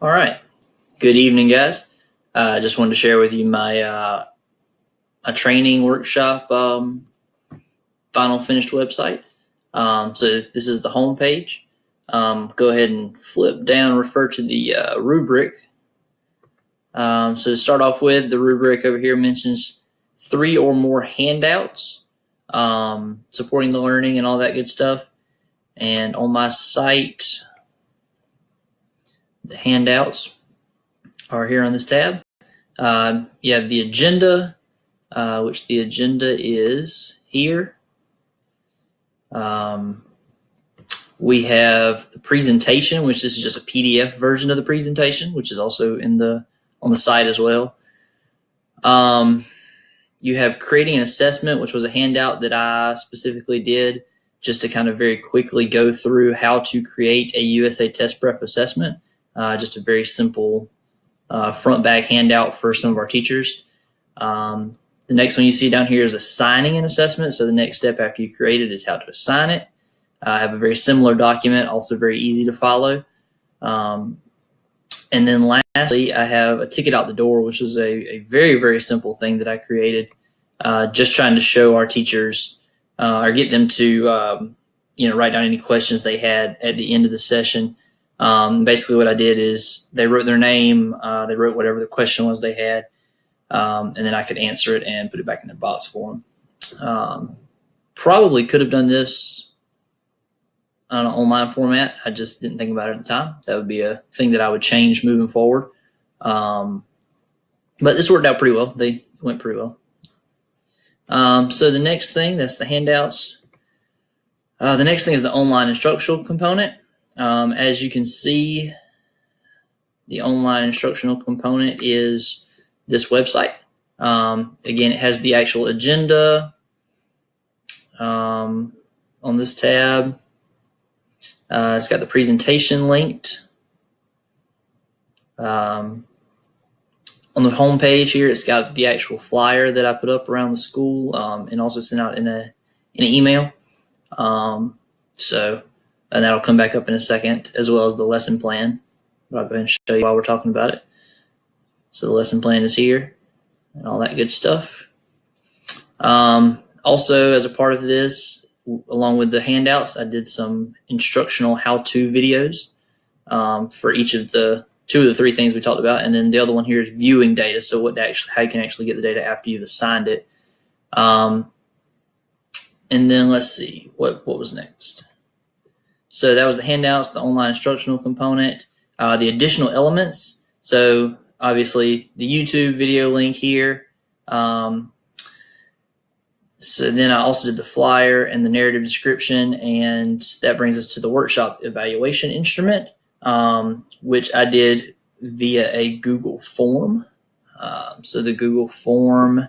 All right. Good evening, guys. I just wanted to share with you my a training workshop final finished website. So this is the home page. Go ahead and flip down, refer to the rubric. So to start off with, the rubric over here mentions 3 or more handouts supporting the learning and all that good stuff. And on my site, the handouts are here on this tab. You have the agenda, which the agenda is here. We have the presentation, which this is just a PDF version of the presentation, which is also on the site as well. You have creating an assessment, which was a handout that I specifically did just to kind of very quickly go through how to create a USA test prep assessment. Just a very simple front back handout for some of our teachers. The next one you see down here is assigning an assessment. So the next step after you create it is how to assign it. I have a very similar document, also very easy to follow. And then lastly, I have a ticket out the door, which is a very, very simple thing that I created, just trying to show our teachers or get them to write down any questions they had at the end of the session. Basically what I did is they wrote their name, they wrote whatever the question was they had, and then I could answer it and put it back in their box for them. Probably could have done this on an online format. I just didn't think about it at the time. That would be a thing that I would change moving forward. But this worked out pretty well. They went pretty well. So the next thing, that's the handouts. The next thing is the online instructional component. As you can see, the online instructional component is this website. Again, it has the actual agenda on this tab. It's got the presentation linked. On the home page here, it's got the actual flyer that I put up around the school and also sent out in an email. And that'll come back up in a second, as well as the lesson plan. I'll go ahead and show you while we're talking about it. So the lesson plan is here and all that good stuff. Also, as a part of this, along with the handouts, I did some instructional how-to videos for each of the 2 of the 3 things we talked about, and then the other one here is viewing data. So how you can actually get the data after you've assigned it. And then let's see what was next. So that was the handouts, the online instructional component, the additional elements. So obviously the YouTube video link here. So then I also did the flyer and the narrative description, and that brings us to the workshop evaluation instrument, which I did via a Google form. So the Google form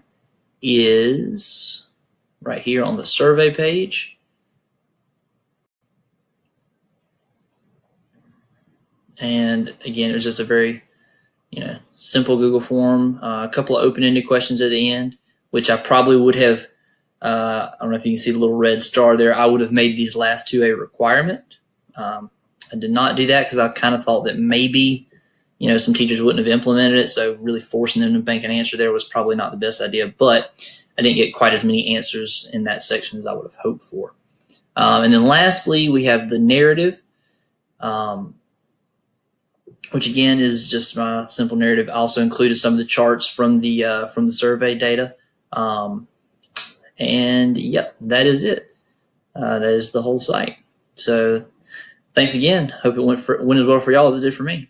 is right here on the survey page. And again, it was just a very simple Google form, a couple of open-ended questions at the end, which I probably would have I don't know if you can see the little red star there. I would have made these last 2 a requirement. I did not do that because I kind of thought that maybe some teachers wouldn't have implemented it, so really forcing them to bank an answer there was probably not the best idea, but I didn't get quite as many answers in that section as I would have hoped for. And then lastly, we have the narrative, which again is just my simple narrative. I also included some of the charts from the survey data. And yep, that is it. That is the whole site. So thanks again. Hope it went as well for y'all as it did for me.